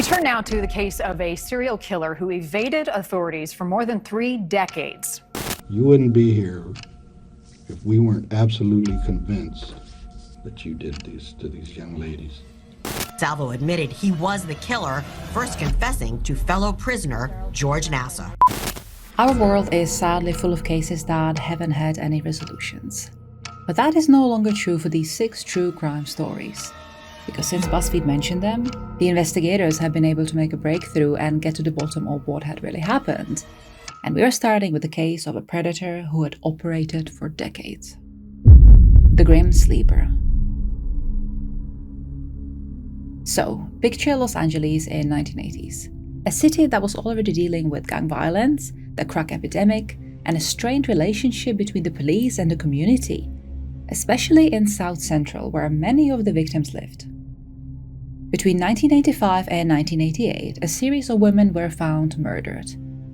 We turn now to the case of a serial killer who evaded authorities for more than 3 decades. You wouldn't be here if we weren't absolutely convinced that you did this to these young ladies. Salvo admitted he was the killer, first confessing to fellow prisoner George Nassau. Our world is sadly full of cases that haven't had any resolutions. But that is no longer true for these 6 true crime stories. Because since BuzzFeed mentioned them, the investigators have been able to make a breakthrough and get to the bottom of what had really happened. And we are starting with the case of a predator who had operated for decades. The Grim Sleeper. So, picture Los Angeles in 1980s. A city that was already dealing with gang violence, the crack epidemic, and a strained relationship between the police and the community, especially in South Central, where many of the victims lived. Between 1985 and 1988, a series of women were found murdered,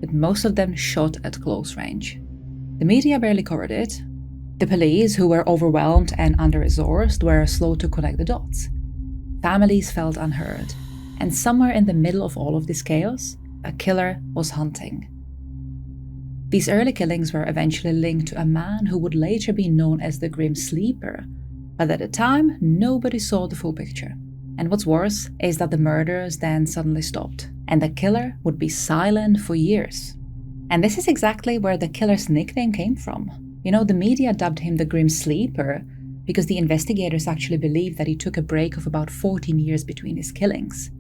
with most of them shot at close range. The media barely covered it. The police, who were overwhelmed and under-resourced, were slow to connect the dots. Families felt unheard, and somewhere in the middle of all of this chaos, a killer was hunting. These early killings were eventually linked to a man who would later be known as the Grim Sleeper, but at the time, nobody saw the full picture. And what's worse is that the murders then suddenly stopped, and the killer would be silent for years. And this is exactly where the killer's nickname came from. You know, the media dubbed him the Grim Sleeper because the investigators actually believed that he took a break of about 14 years between his killings.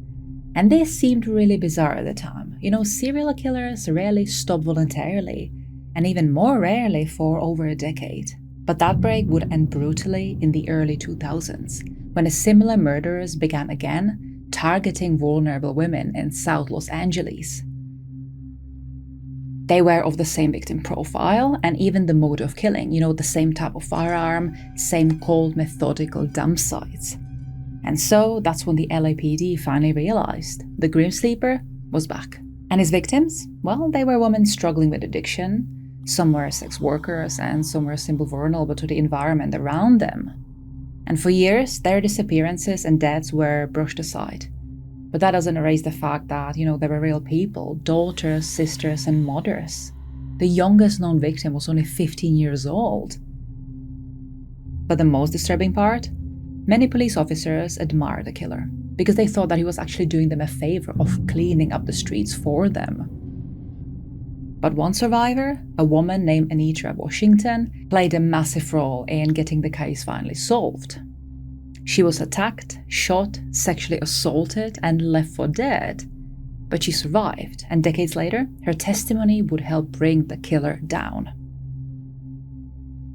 And this seemed really bizarre at the time. You know, serial killers rarely stop voluntarily, and even more rarely for over a decade. But that break would end brutally in the early 2000s, when a similar murderers began again, targeting vulnerable women in South Los Angeles. They were of the same victim profile and even the mode of killing, you know, the same type of firearm, same cold, methodical dump sites. And so that's when the LAPD finally realized the Grim Sleeper was back. And his victims? Well, they were women struggling with addiction. Some were sex workers and some were simply vulnerable to the environment around them. And for years, their disappearances and deaths were brushed aside. But that doesn't erase the fact that, you know, they were real people, daughters, sisters, and mothers. The youngest known victim was only 15 years old. But the most disturbing part? Many police officers admired the killer because they thought that he was actually doing them a favor of cleaning up the streets for them. But one survivor, a woman named Anitra Washington, played a massive role in getting the case finally solved. She was attacked, shot, sexually assaulted, and left for dead. But she survived, and decades later, her testimony would help bring the killer down.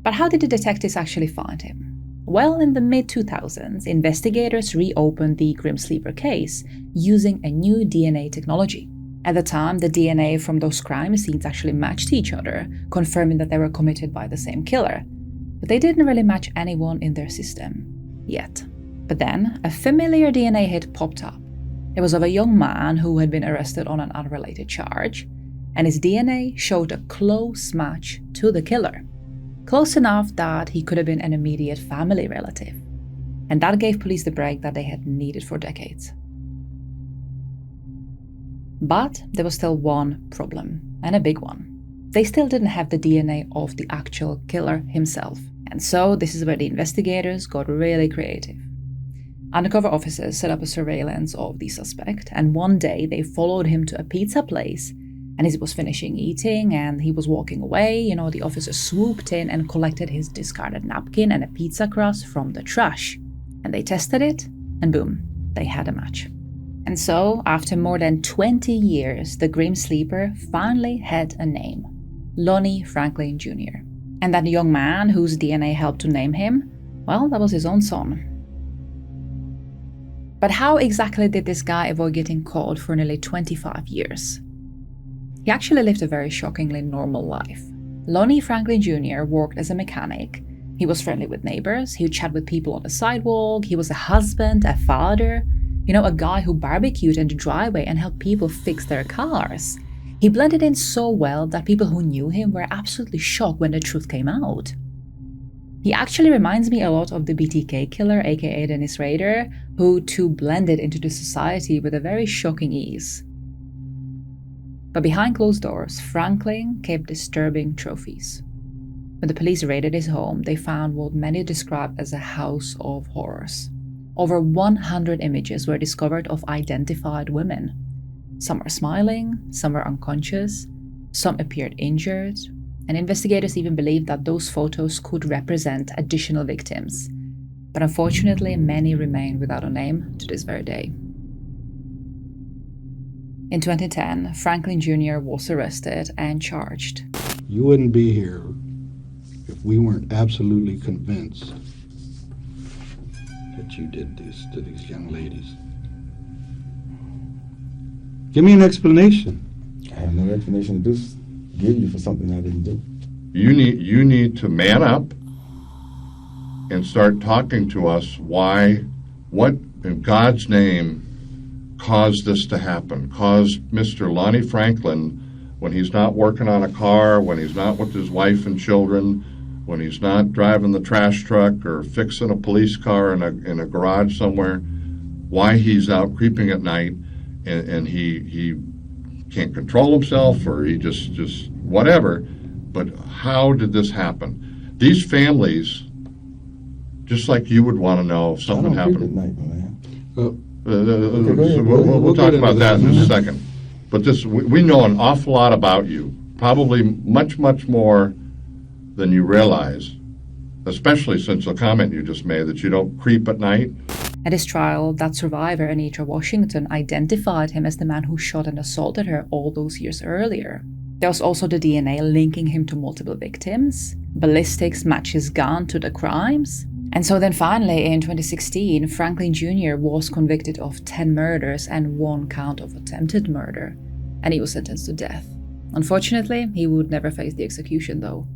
But how did the detectives actually find him? Well, in the mid-2000s, investigators reopened the Grim Sleeper case using a new DNA technology. At the time, the DNA from those crime scenes actually matched each other, confirming that they were committed by the same killer. But they didn't really match anyone in their system. Yet. But then, a familiar DNA hit popped up. It was of a young man who had been arrested on an unrelated charge, and his DNA showed a close match to the killer. Close enough that he could have been an immediate family relative. And that gave police the break that they had needed for decades. But there was still one problem, and a big one. They still didn't have the DNA of the actual killer himself. And so this is where the investigators got really creative. Undercover officers set up a surveillance of the suspect, and one day they followed him to a pizza place, and as he was finishing eating and he was walking away, the officers swooped in and collected his discarded napkin and a pizza crust from the trash. And they tested it, and boom, they had a match. And so, after more than 20 years, the Grim Sleeper finally had a name. Lonnie Franklin Jr. And that young man whose DNA helped to name him, well, that was his own son. But how exactly did this guy avoid getting caught for nearly 25 years? He actually lived a very shockingly normal life. Lonnie Franklin Jr. worked as a mechanic. He was friendly with neighbors, he would chat with people on the sidewalk, he was a husband, a father, a guy who barbecued in the driveway and helped people fix their cars. He blended in so well that people who knew him were absolutely shocked when the truth came out. He actually reminds me a lot of the BTK killer, aka Dennis Rader, who too blended into the society with a very shocking ease. But behind closed doors, Franklin kept disturbing trophies. When the police raided his home, they found what many described as a house of horrors. Over 100 images were discovered of identified women. Some were smiling, some were unconscious, some appeared injured, and investigators even believed that those photos could represent additional victims. But unfortunately, many remain without a name to this very day. In 2010, Franklin Jr. was arrested and charged. You wouldn't be here if we weren't absolutely convinced that you did this to these young ladies. Give me an explanation. I have no explanation to give you for something I didn't do. You need to man up and start talking to us what in God's name caused this to happen, caused Mr. Lonnie Franklin, when he's not working on a car, when he's not with his wife and children, when he's not driving the trash truck or fixing a police car in a garage somewhere, why he's out creeping at night and he can't control himself, or he just whatever. But how did this happen? These families, just like you would want to know if something I don't happened. creep at night, my man. We'll talk about that in a second. But we know an awful lot about you, probably much, much more than you realize, especially since the comment you just made that you don't creep at night. At his trial, that survivor, Anitra Washington, identified him as the man who shot and assaulted her all those years earlier. There was also the DNA linking him to multiple victims. Ballistics match his gun to the crimes. And so then finally, in 2016, Franklin Jr. was convicted of 10 murders and 1 count of attempted murder, and he was sentenced to death. Unfortunately, he would never face the execution, though.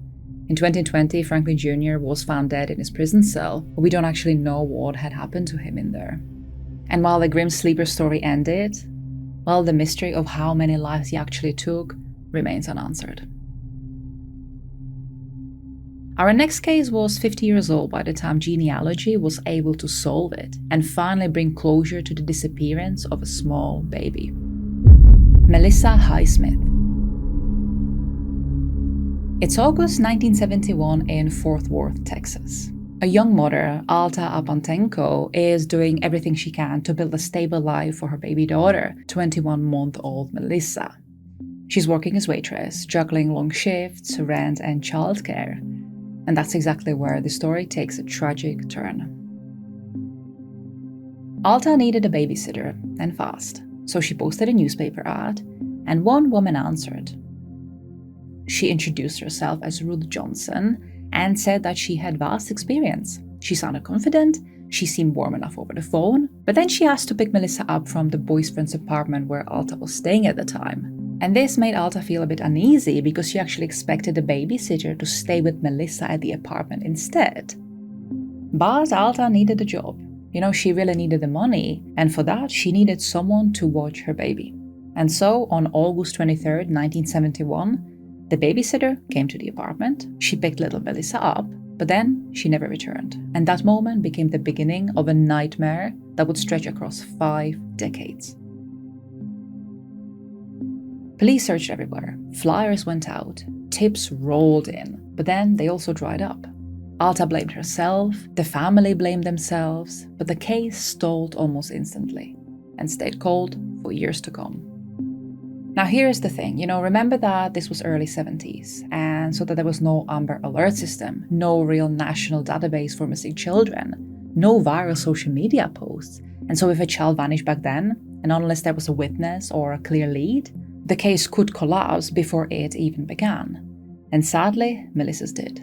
In 2020, Franklin Jr. was found dead in his prison cell, but we don't actually know what had happened to him in there. And while the grim sleeper story ended, well, the mystery of how many lives he actually took remains unanswered. Our next case was 50 years old by the time genealogy was able to solve it and finally bring closure to the disappearance of a small baby. Melissa Highsmith. It's August 1971 in Fort Worth, Texas. A young mother, Alta Apantenko, is doing everything she can to build a stable life for her baby daughter, 21-month-old Melissa. She's working as waitress, juggling long shifts, rent, and childcare. And that's exactly where the story takes a tragic turn. Alta needed a babysitter, and fast, so she posted a newspaper ad, and one woman answered. She introduced herself as Ruth Johnson and said that she had vast experience. She sounded confident, she seemed warm enough over the phone, but then she asked to pick Melissa up from the boyfriend's apartment where Alta was staying at the time. And this made Alta feel a bit uneasy because she actually expected the babysitter to stay with Melissa at the apartment instead. But Alta needed a job. She really needed the money, and for that she needed someone to watch her baby. And so on August 23rd, 1971, the babysitter came to the apartment, she picked little Melissa up, but then she never returned. And that moment became the beginning of a nightmare that would stretch across 5 decades. Police searched everywhere, flyers went out, tips rolled in, but then they also dried up. Alta blamed herself, the family blamed themselves, but the case stalled almost instantly and stayed cold for years to come. Now here's the thing, remember that this was early 70s, and so that there was no Amber Alert system, no real national database for missing children, no viral social media posts, and so if a child vanished back then, and unless there was a witness or a clear lead, the case could collapse before it even began. And sadly, Melissa's did.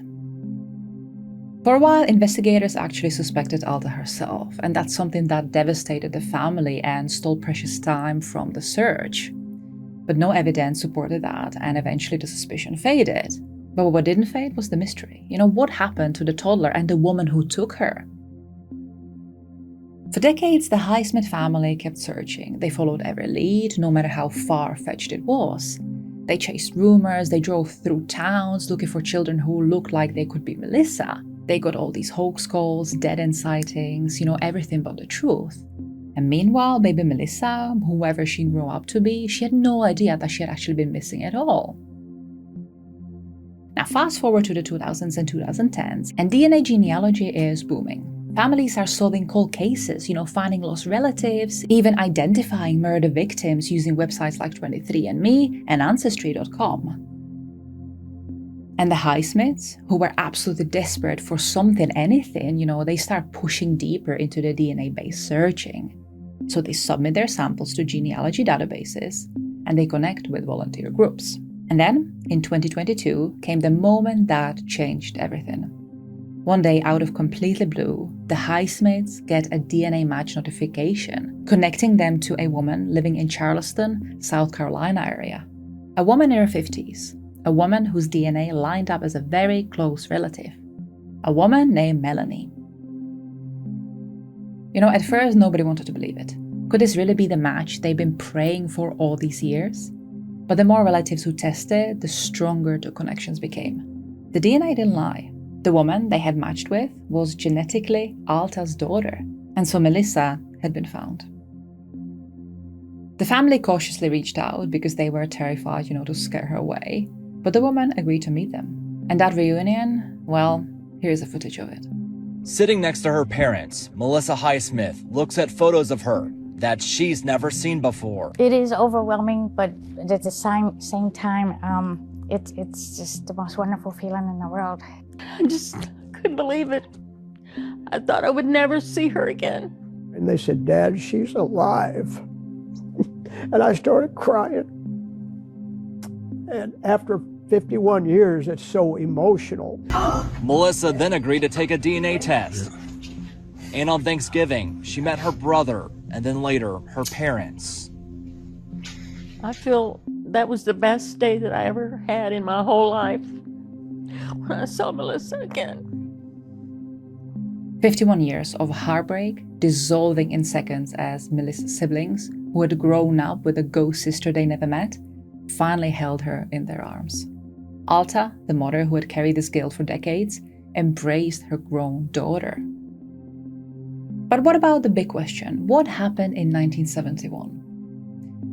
For a while, investigators actually suspected Alta herself, and that's something that devastated the family and stole precious time from the search. But no evidence supported that, and eventually the suspicion faded. But what didn't fade was the mystery. What happened to the toddler and the woman who took her? For decades, the Highsmith family kept searching. They followed every lead, no matter how far-fetched it was. They chased rumors, they drove through towns looking for children who looked like they could be Melissa. They got all these hoax calls, dead-end sightings, everything but the truth. And meanwhile, baby Melissa, whoever she grew up to be, she had no idea that she had actually been missing at all. Now fast forward to the 2000s and 2010s, and DNA genealogy is booming. Families are solving cold cases, finding lost relatives, even identifying murder victims using websites like 23andMe and Ancestry.com. And the Highsmiths, who were absolutely desperate for something, anything, they start pushing deeper into the DNA-based searching. So they submit their samples to genealogy databases, and they connect with volunteer groups. And then, in 2022, came the moment that changed everything. One day, out of completely blue, the Highsmiths get a DNA match notification, connecting them to a woman living in Charleston, South Carolina area. A woman in her 50s, a woman whose DNA lined up as a very close relative. A woman named Melanie. At first, nobody wanted to believe it. Could this really be the match they've been praying for all these years? But the more relatives who tested, the stronger the connections became. The DNA didn't lie. The woman they had matched with was genetically Alta's daughter, and so Melissa had been found. The family cautiously reached out because they were terrified, to scare her away, but the woman agreed to meet them. And that reunion, well, here's a footage of it. Sitting next to her parents, Melissa Highsmith looks at photos of her that she's never seen before. It is overwhelming, but at the same time, it's just the most wonderful feeling in the world. I just couldn't believe it. I thought I would never see her again. And they said, "Dad, she's alive." And I started crying. And after 51 years, it's so emotional. Melissa then agreed to take a DNA test. And on Thanksgiving, she met her brother, and then later, her parents. I feel that was the best day that I ever had in my whole life, when I saw Melissa again. 51 years of heartbreak dissolving in seconds as Melissa's siblings, who had grown up with a ghost sister they never met, finally held her in their arms. Alta, the mother who had carried this guilt for decades, embraced her grown daughter. But what about the big question? What happened in 1971?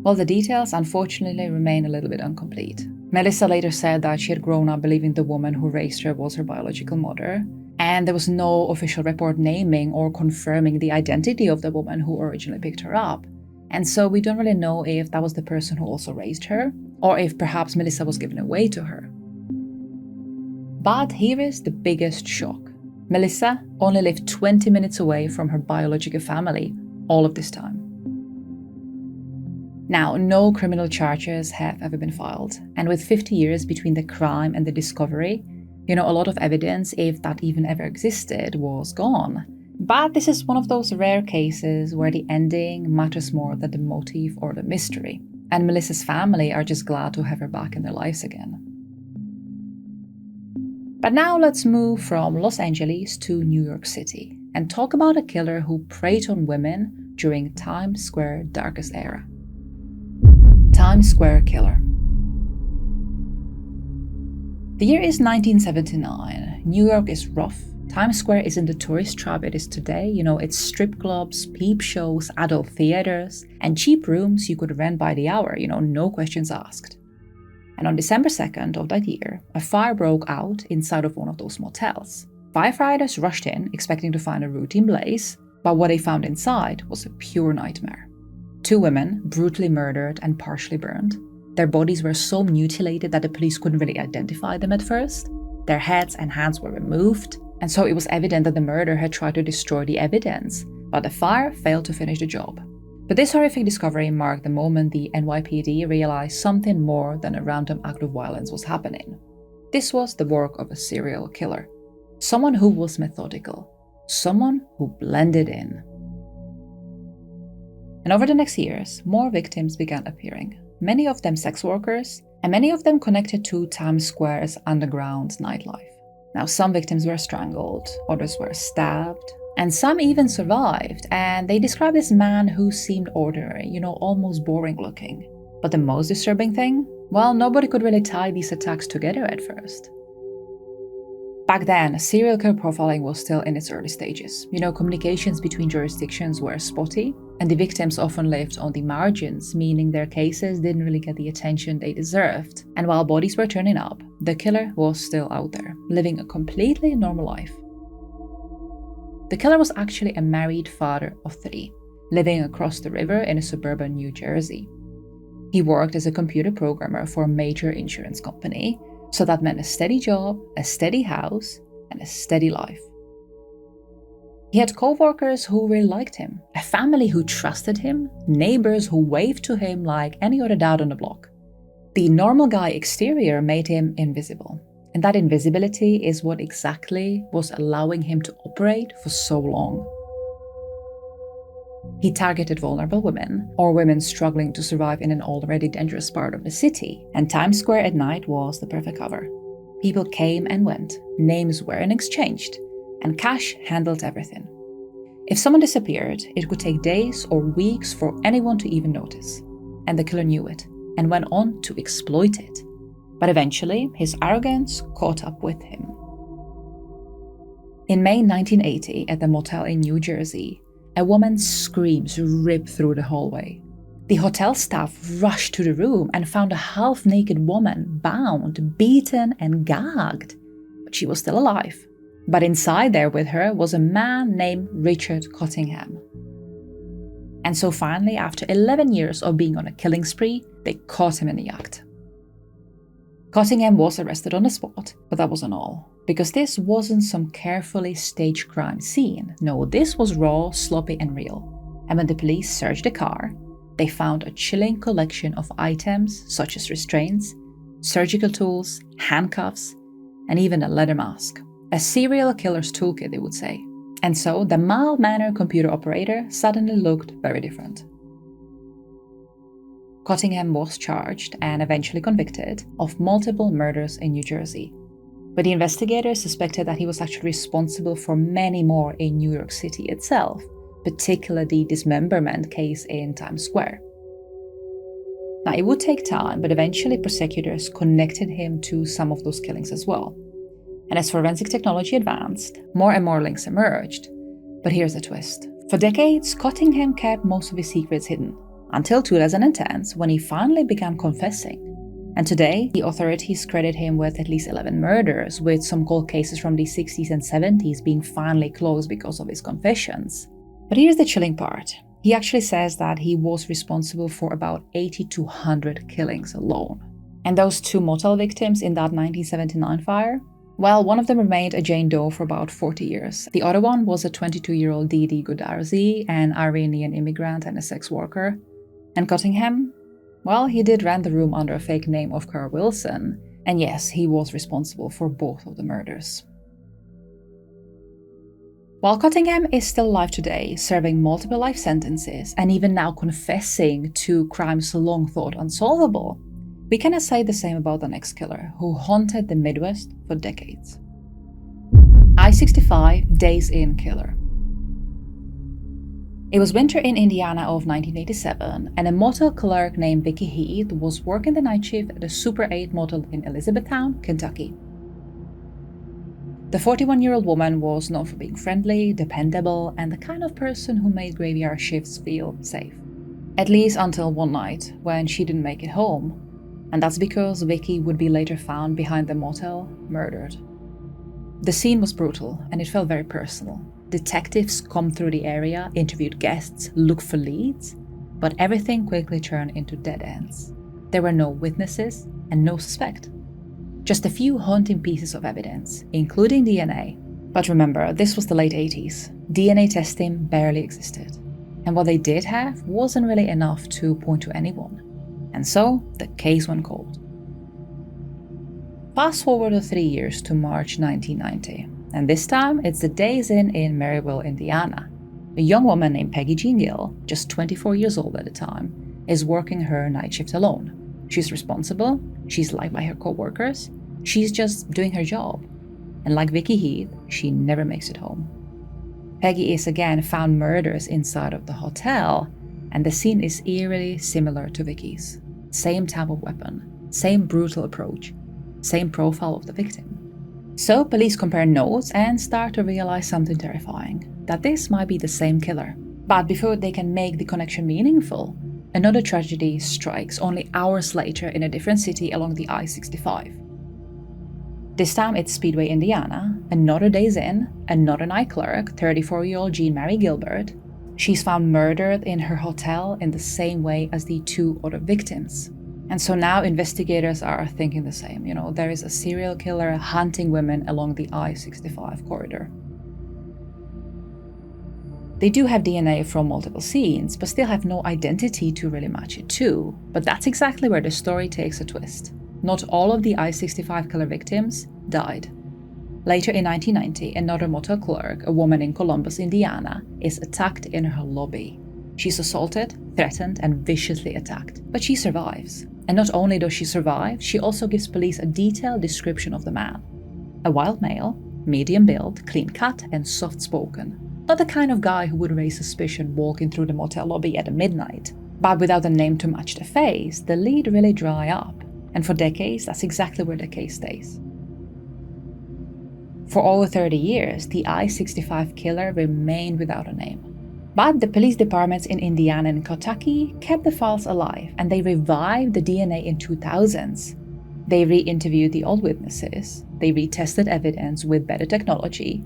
Well, the details unfortunately remain a little bit incomplete. Melissa later said that she had grown up believing the woman who raised her was her biological mother, and there was no official report naming or confirming the identity of the woman who originally picked her up. And so we don't really know if that was the person who also raised her, or if perhaps Melissa was given away to her. But here is the biggest shock. Melissa only lived 20 minutes away from her biological family all of this time. Now, no criminal charges have ever been filed, and with 50 years between the crime and the discovery, a lot of evidence, if that even ever existed, was gone. But this is one of those rare cases where the ending matters more than the motive or the mystery, and Melissa's family are just glad to have her back in their lives again. But now let's move from Los Angeles to New York City and talk about a killer who preyed on women during Times Square's darkest era. Times Square Killer. The year is 1979. New York is rough. Times Square isn't the tourist trap it is today. It's strip clubs, peep shows, adult theaters, and cheap rooms you could rent by the hour, no questions asked. And on December 2nd of that year, a fire broke out inside of one of those motels. Firefighters rushed in, expecting to find a routine blaze, but what they found inside was a pure nightmare. 2 women brutally murdered and partially burned. Their bodies were so mutilated that the police couldn't really identify them at first. Their heads and hands were removed, and so it was evident that the murderer had tried to destroy the evidence, but the fire failed to finish the job. But this horrific discovery marked the moment the NYPD realized something more than a random act of violence was happening. This was the work of a serial killer. Someone who was methodical. Someone who blended in. And over the next years, more victims began appearing. Many of them sex workers, and many of them connected to Times Square's underground nightlife. Now, some victims were strangled, others were stabbed, and some even survived, and they described this man who seemed ordinary, almost boring looking. But the most disturbing thing? Well, nobody could really tie these attacks together at first. Back then, serial killer profiling was still in its early stages. Communications between jurisdictions were spotty, and the victims often lived on the margins, meaning their cases didn't really get the attention they deserved. And while bodies were turning up, the killer was still out there, living a completely normal life. The killer was actually a married father of 3, living across the river in a suburban New Jersey. He worked as a computer programmer for a major insurance company, so that meant a steady job, a steady house, and a steady life. He had co-workers who really liked him, a family who trusted him, neighbors who waved to him like any other dad on the block. The normal guy exterior made him invisible, and that invisibility is what exactly was allowing him to operate for so long. He targeted vulnerable women, or women struggling to survive in an already dangerous part of the city, and Times Square at night was the perfect cover. People came and went, names weren't exchanged, and cash handled everything. If someone disappeared, it could take days or weeks for anyone to even notice, and the killer knew it, and went on to exploit it. But eventually, his arrogance caught up with him. In May 1980, at the motel in New Jersey, a woman's screams ripped through the hallway. The hotel staff rushed to the room and found a half-naked woman bound, beaten, and gagged. But she was still alive. But inside there with her was a man named Richard Cottingham. And so finally, after 11 years of being on a killing spree, they caught him in the act. Cottingham was arrested on the spot, but that wasn't all. Because this wasn't some carefully staged crime scene. No, this was raw, sloppy, and real. And when the police searched the car, they found a chilling collection of items such as restraints, surgical tools, handcuffs, and even a leather mask. A serial killer's toolkit, they would say. And so the mild-mannered computer operator suddenly looked very different. Cottingham was charged and eventually convicted of multiple murders in New Jersey. But the investigators suspected that he was actually responsible for many more in New York City itself, particularly the dismemberment case in Times Square. Now, it would take time, but eventually prosecutors connected him to some of those killings as well. And as forensic technology advanced, more and more links emerged. But here's the twist. For decades, Cottingham kept most of his secrets hidden, until 2010, when he finally began confessing. And today, the authorities credit him with at least 11 murders, with some cold cases from the 60s and 70s being finally closed because of his confessions. But here's the chilling part. He actually says that he was responsible for about 80 to 100 killings alone. And those 2 motel victims in that 1979 fire? Well, one of them remained a Jane Doe for about 40 years. The other one was a 22-year-old Didi Goodarzi, an Iranian immigrant and a sex worker. And Cottingham? Well, he did rent the room under a fake name of Carl Wilson, and yes, he was responsible for both of the murders. While Cottingham is still alive today, serving multiple life sentences, and even now confessing to crimes long thought unsolvable, we cannot say the same about the next killer, who haunted the Midwest for decades. I-65 Days Inn Killer. It was winter in Indiana of 1987, and a motel clerk named Vicky Heath was working the night shift at a Super 8 motel in Elizabethtown, Kentucky. The 41-year-old woman was known for being friendly, dependable, and the kind of person who made graveyard shifts feel safe. At least until one night, when she didn't make it home. And that's because Vicky would be later found behind the motel, murdered. The scene was brutal, and it felt very personal. Detectives combed through the area, interviewed guests, looked for leads, but everything quickly turned into dead ends. There were no witnesses and no suspect. Just a few haunting pieces of evidence, including DNA. But remember, this was the late 80s. DNA testing barely existed. And what they did have wasn't really enough to point to anyone. And so, the case went cold. Fast forward 3 years to March 1990. And this time, it's the Days Inn in Maryville, Indiana. A young woman named Peggy Jean Gill, just 24 years old at the time, is working her night shift alone. She's responsible, she's liked by her co-workers, she's just doing her job. And like Vicky Heath, she never makes it home. Peggy is again found murdered inside of the hotel, and the scene is eerily similar to Vicky's. Same type of weapon, same brutal approach, same profile of the victim. So police compare notes and start to realize something terrifying, that this might be the same killer. But before they can make the connection meaningful, another tragedy strikes only hours later in a different city along the I-65. This time it's Speedway, Indiana. Another day's in, another night clerk, 34-year-old Jean Mary Gilbert, she's found murdered in her hotel in the same way as the two other victims. And so now investigators are thinking the same. There is a serial killer hunting women along the I-65 corridor. They do have DNA from multiple scenes, but still have no identity to really match it to. But that's exactly where the story takes a twist. Not all of the I-65 killer victims died. Later in 1990, another motel clerk, a woman in Columbus, Indiana, is attacked in her lobby. She's assaulted, threatened, and viciously attacked, but she survives. And not only does she survive, she also gives police a detailed description of the man. A wild male, medium build, clean cut, and soft-spoken. Not the kind of guy who would raise suspicion walking through the motel lobby at midnight. But without a name to match the face, the lead really dry up. And for decades, that's exactly where the case stays. For over 30 years, the I-65 killer remained without a name. But the police departments in Indiana and Kentucky kept the files alive, and they revived the DNA in 2000s. They re-interviewed the old witnesses, they retested evidence with better technology,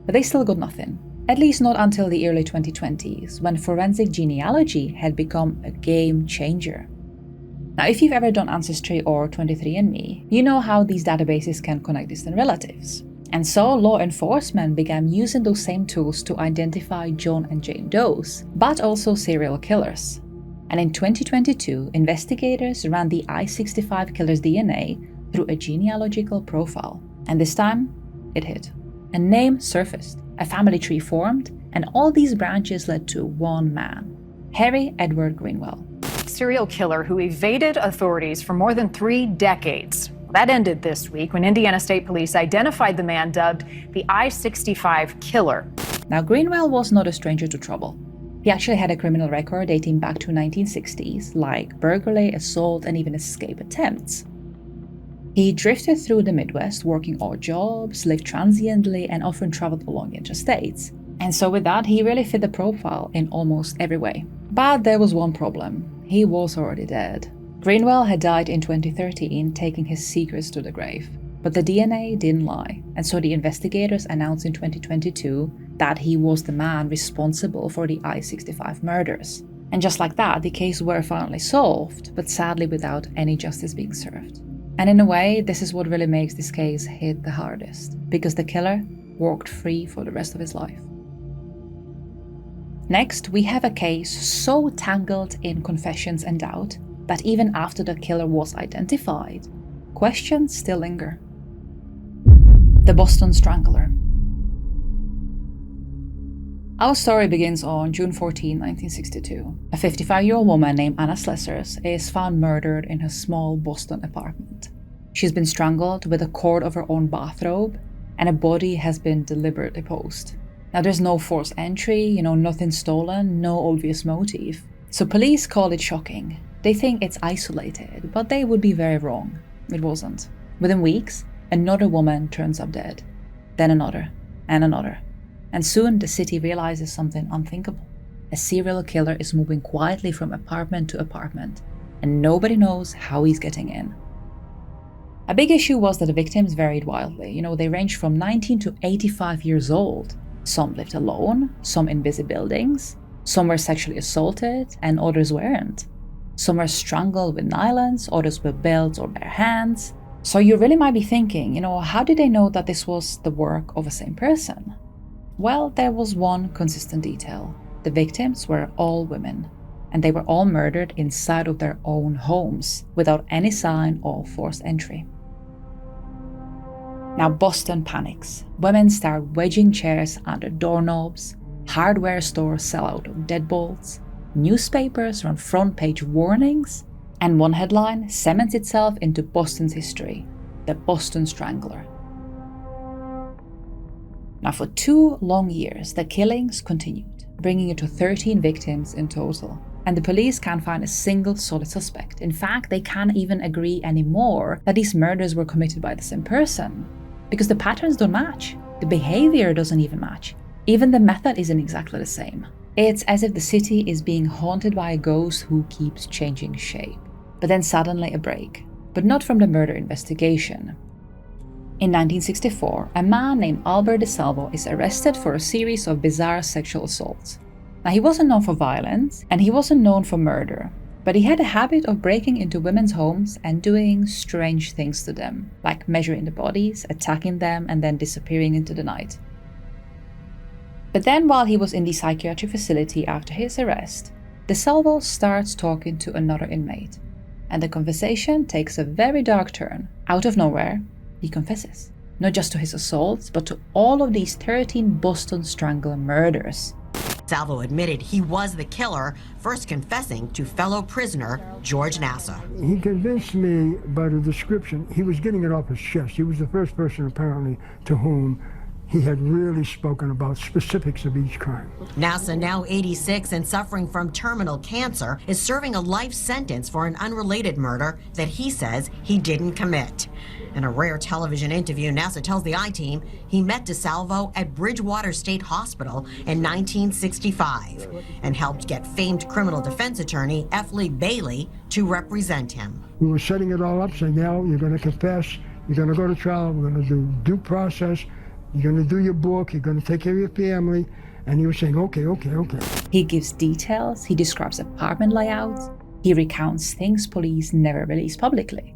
but they still got nothing. At least not until the early 2020s, when forensic genealogy had become a game changer. Now, if you've ever done Ancestry or 23andMe, you know how these databases can connect distant relatives. And so law enforcement began using those same tools to identify John and Jane Does, but also serial killers. And in 2022, investigators ran the I-65 killer's DNA through a genealogical profile. And this time, it hit. A name surfaced, a family tree formed, and all these branches led to one man, Harry Edward Greenwell. Serial killer who evaded authorities for more than 3 decades. That ended this week when Indiana State Police identified the man dubbed the I-65 killer. Now, Greenwell was not a stranger to trouble. He actually had a criminal record dating back to 1960s, like burglary, assault, and even escape attempts. He drifted through the Midwest, working odd jobs, lived transiently, and often traveled along interstates. And so with that, he really fit the profile in almost every way. But there was one problem. He was already dead. Greenwell had died in 2013, taking his secrets to the grave. But the DNA didn't lie, and so the investigators announced in 2022 that he was the man responsible for the I-65 murders. And just like that, the case were finally solved, but sadly without any justice being served. And in a way, this is what really makes this case hit the hardest, because the killer walked free for the rest of his life. Next, we have a case so tangled in confessions and doubt that even after the killer was identified, questions still linger. The Boston Strangler. Our story begins on June 14, 1962. A 55-year-old woman named Anna Slessers is found murdered in her small Boston apartment. She's been strangled with a cord of her own bathrobe, and her body has been deliberately posed. Now, there's no forced entry, nothing stolen, no obvious motive. So police call it shocking. They think it's isolated, but they would be very wrong. It wasn't. Within weeks, another woman turns up dead. Then another, and another. And soon the city realizes something unthinkable. A serial killer is moving quietly from apartment to apartment, and nobody knows how he's getting in. A big issue was that the victims varied wildly. They ranged from 19 to 85 years old. Some lived alone, some in busy buildings, some were sexually assaulted, and others weren't. Some were strangled with nylons, others with belts or bare hands. So you really might be thinking, how did they know that this was the work of the same person? Well, there was one consistent detail. The victims were all women, and they were all murdered inside of their own homes, without any sign of forced entry. Now Boston panics. Women start wedging chairs under doorknobs, hardware stores sell out of deadbolts, newspapers run front-page warnings, and one headline cements itself into Boston's history: the Boston Strangler. Now, for 2 long years, the killings continued, bringing it to 13 victims in total. And the police can't find a single solid suspect. In fact, they can't even agree anymore that these murders were committed by the same person, because the patterns don't match. The behavior doesn't even match. Even the method isn't exactly the same. It's as if the city is being haunted by a ghost who keeps changing shape. But then suddenly a break, but not from the murder investigation. In 1964, a man named Albert DeSalvo is arrested for a series of bizarre sexual assaults. Now, he wasn't known for violence, and he wasn't known for murder, but he had a habit of breaking into women's homes and doing strange things to them, like measuring the bodies, attacking them, and then disappearing into the night. But then while he was in the psychiatric facility after his arrest, DeSalvo starts talking to another inmate, and the conversation takes a very dark turn. Out of nowhere, he confesses, not just to his assaults, but to all of these 13 Boston Strangler murders. Salvo admitted he was the killer, first confessing to fellow prisoner George Nassau. He convinced me by the description. He was getting it off his chest. He was the first person apparently to whom he had really spoken about specifics of each crime. Nassau, now 86 and suffering from terminal cancer, is serving a life sentence for an unrelated murder that he says he didn't commit. In a rare television interview, Nassau tells the I-Team he met DeSalvo at Bridgewater State Hospital in 1965 and helped get famed criminal defense attorney F. Lee Bailey to represent him. We were setting it all up, saying, now you're going to confess, you're going to go to trial, we're going to do due process, you're going to do your book, you're going to take care of your family. And he was saying, okay. He gives details, he describes apartment layouts, he recounts things police never release publicly.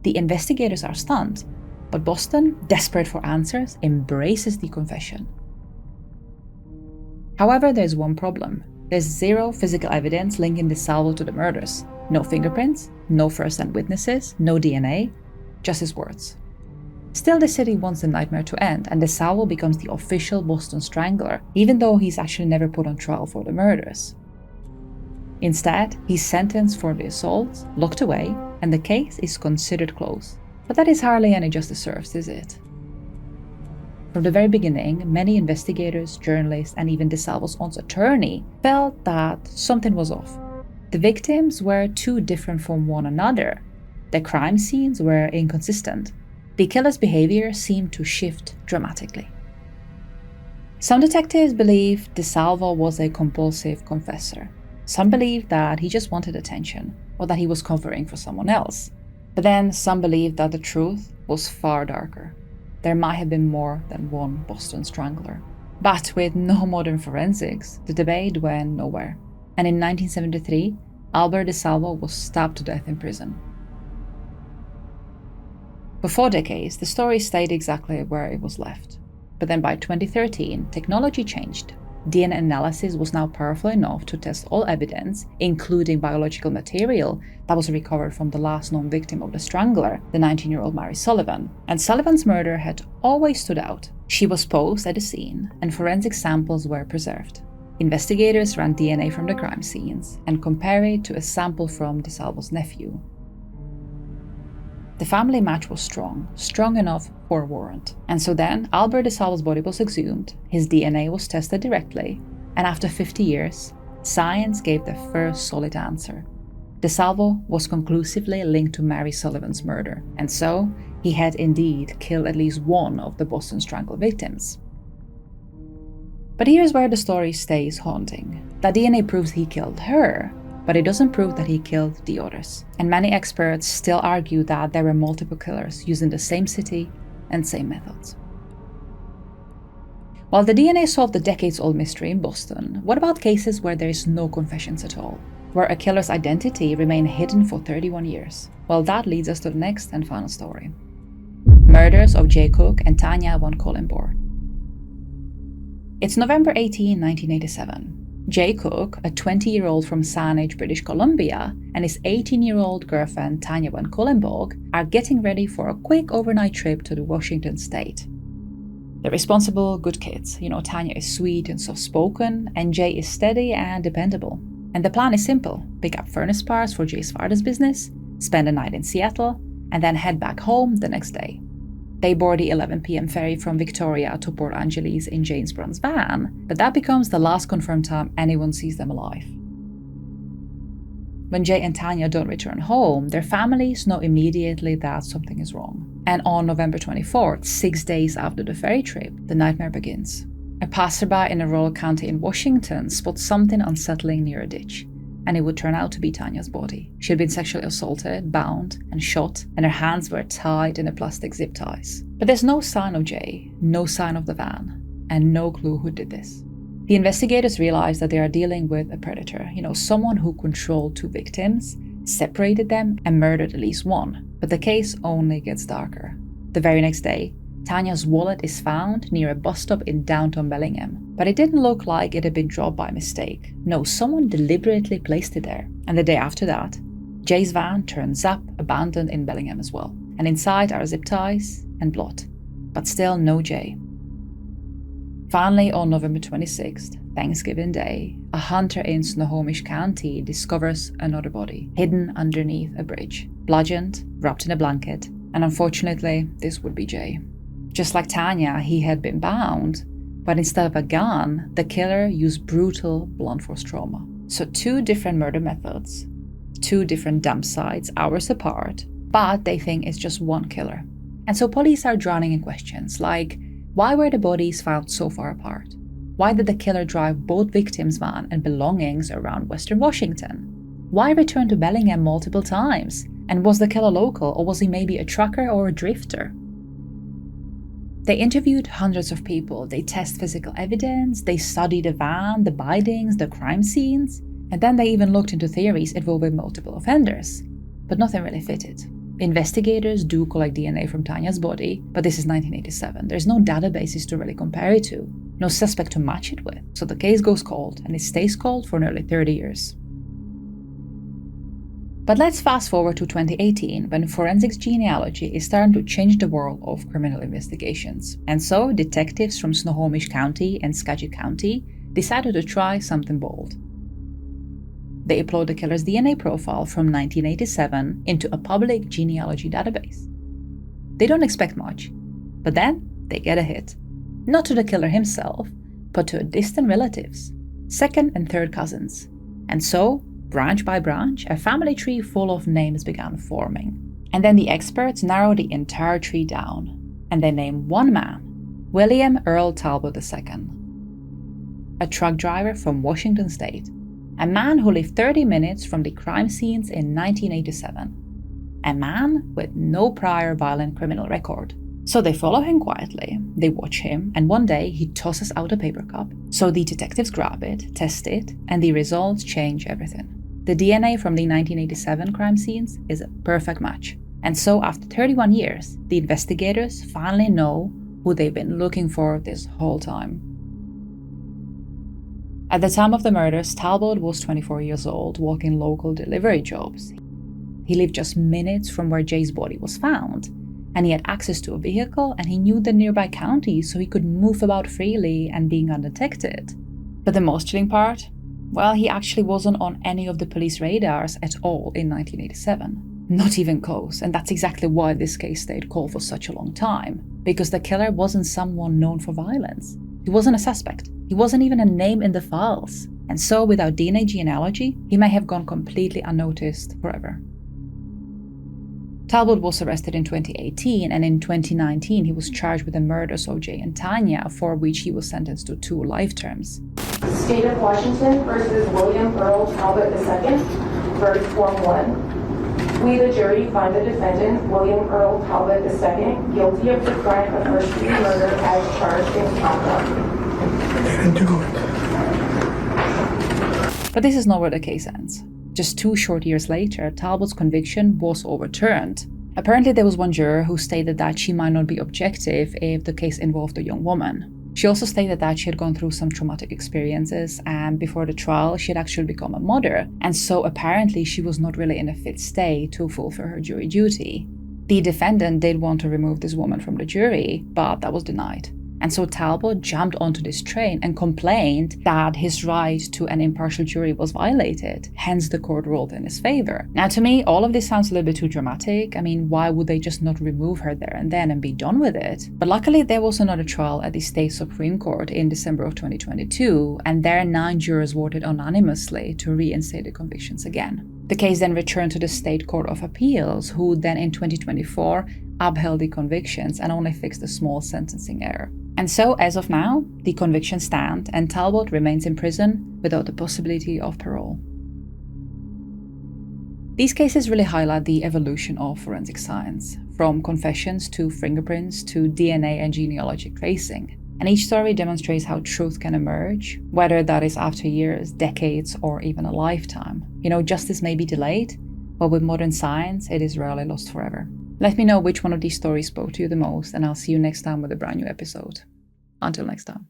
The investigators are stunned, but Boston, desperate for answers, embraces the confession. However, there's one problem. There's zero physical evidence linking DeSalvo to the murders. No fingerprints, no first-hand witnesses, no DNA, just his words. Still, the city wants the nightmare to end, and DeSalvo becomes the official Boston Strangler, even though he's actually never put on trial for the murders. Instead, he's sentenced for the assaults, locked away, and the case is considered closed. But that is hardly any justice served, is it? From the very beginning, many investigators, journalists, and even DeSalvo's own attorney felt that something was off. The victims were too different from one another. The crime scenes were inconsistent. The killer's behavior seemed to shift dramatically. Some detectives believe DeSalvo was a compulsive confessor. Some believed that he just wanted attention, or that he was covering for someone else. But then some believed that the truth was far darker. There might have been more than one Boston Strangler. But with no modern forensics, the debate went nowhere. And in 1973, Albert DeSalvo was stabbed to death in prison. For 4 decades, the story stayed exactly where it was left. But then by 2013, technology changed. DNA analysis was now powerful enough to test all evidence, including biological material that was recovered from the last known victim of the Strangler, the 19-year-old Mary Sullivan. And Sullivan's murder had always stood out. She was posed at the scene, and forensic samples were preserved. Investigators ran DNA from the crime scenes and compared it to a sample from DeSalvo's nephew. The family match was strong enough for a warrant. And so then, Albert DeSalvo's body was exhumed, his DNA was tested directly, and after 50 years, science gave the first solid answer. DeSalvo was conclusively linked to Mary Sullivan's murder, and so he had indeed killed at least one of the Boston Strangler victims. But here's where the story stays haunting. That DNA proves he killed her, but it doesn't prove that he killed the others. And many experts still argue that there were multiple killers using the same city and same methods. While the DNA solved the decades-old mystery in Boston, what about cases where there is no confessions at all? Where a killer's identity remained hidden for 31 years? Well, that leads us to the next and final story. Murders of Jay Cook and Tanya Cuylenborg. It's November 18, 1987. Jay Cook, a 20-year-old from Saanich, British Columbia, and his 18-year-old girlfriend Tanya Cuylenborg are getting ready for a quick overnight trip to the Washington state. They're responsible, good kids. Tanya is sweet and soft-spoken, and Jay is steady and dependable. And the plan is simple: pick up furnace parts for Jay's father's business, spend a night in Seattle, and then head back home the next day. They board the 11 p.m. ferry from Victoria to Port Angeles in James Brown's van, but that becomes the last confirmed time anyone sees them alive. When Jay and Tanya don't return home, their families know immediately that something is wrong. And on November 24th, 6 days after the ferry trip, the nightmare begins. A passerby in a rural county in Washington spots something unsettling near a ditch, and it would turn out to be Tanya's body. She had been sexually assaulted, bound, and shot, and her hands were tied in a plastic zip ties. But there's no sign of Jay, no sign of the van, and no clue who did this. The investigators realize that they are dealing with a predator, someone who controlled 2 victims, separated them, and murdered at least one. But the case only gets darker. The very next day, Tanya's wallet is found near a bus stop in downtown Bellingham. But it didn't look like it had been dropped by mistake. No, someone deliberately placed it there. And the day after that, Jay's van turns up abandoned in Bellingham as well. And inside are zip ties and blood. But still no Jay. Finally, on November 26th, Thanksgiving Day, a hunter in Snohomish County discovers another body, hidden underneath a bridge, bludgeoned, wrapped in a blanket, and unfortunately, this would be Jay. Just like Tanya, he had been bound, but instead of a gun, the killer used brutal blunt force trauma. So 2 different murder methods, 2 different dump sites, hours apart, but they think it's just one killer. And so police are drowning in questions like, why were the bodies found so far apart? Why did the killer drive both victims' van and belongings around Western Washington? Why return to Bellingham multiple times? And was the killer local, or was he maybe a trucker or a drifter? They interviewed hundreds of people, they test physical evidence, they studied the van, the bindings, the crime scenes, and then they even looked into theories involving multiple offenders. But nothing really fitted. Investigators do collect DNA from Tanya's body, but this is 1987. There's no databases to really compare it to, no suspect to match it with. So the case goes cold, and it stays cold for nearly 30 years. But let's fast forward to 2018, when forensics genealogy is starting to change the world of criminal investigations. And so detectives from Snohomish County and Skagit County decided to try something bold. They upload the killer's DNA profile from 1987 into a public genealogy database. They don't expect much, but then they get a hit. Not to the killer himself, but to distant relatives, second and third cousins. And so, branch by branch, a family tree full of names began forming. And then the experts narrow the entire tree down, and they name one man, William Earl Talbot II, a truck driver from Washington State. A man who lived 30 minutes from the crime scenes in 1987. A man with no prior violent criminal record. So they follow him quietly, they watch him, and one day he tosses out a paper cup. So the detectives grab it, test it, and the results change everything. The DNA from the 1987 crime scenes is a perfect match. And so after 31 years, the investigators finally know who they've been looking for this whole time. At the time of the murders, Talbot was 24 years old, working local delivery jobs. He lived just minutes from where Jay's body was found, and he had access to a vehicle, and he knew the nearby county, so he could move about freely and being undetected. But the most chilling part? Well, he actually wasn't on any of the police radars at all in 1987. Not even close, and that's exactly why this case stayed cold for such a long time, because the killer wasn't someone known for violence. He wasn't a suspect. He wasn't even a name in the files. And so without DNA genealogy, he may have gone completely unnoticed forever. Talbot was arrested in 2018, and in 2019 he was charged with the murders of Jay and Tanya, for which he was sentenced to 2 life terms. State of Washington versus William Earl Talbot II, verdict form 1. We, the jury, find the defendant, William Earl Talbot II, guilty of the crime of first-degree murder as charged in count 1. They didn't do it. But this is not where the case ends. Just 2 short years later, Talbot's conviction was overturned. Apparently there was one juror who stated that she might not be objective if the case involved a young woman. She also stated that she had gone through some traumatic experiences, and before the trial she had actually become a mother, and so apparently she was not really in a fit state to fulfill her jury duty. The defendant did want to remove this woman from the jury, but that was denied. And so Talbot jumped onto this train and complained that his right to an impartial jury was violated, hence the court ruled in his favor. Now to me, all of this sounds a little bit too dramatic. I mean, why would they just not remove her there and then and be done with it? But luckily there was another trial at the state Supreme Court in December of 2022, and there 9 jurors voted unanimously to reinstate the convictions again. The case then returned to the State Court of Appeals, who then in 2024 upheld the convictions and only fixed a small sentencing error. And so, as of now, the convictions stand and Talbot remains in prison without the possibility of parole. These cases really highlight the evolution of forensic science, from confessions to fingerprints to DNA and genealogic tracing. And each story demonstrates how truth can emerge, whether that is after years, decades, or even a lifetime. Justice may be delayed, but with modern science, it is rarely lost forever. Let me know which one of these stories spoke to you the most, and I'll see you next time with a brand new episode. Until next time.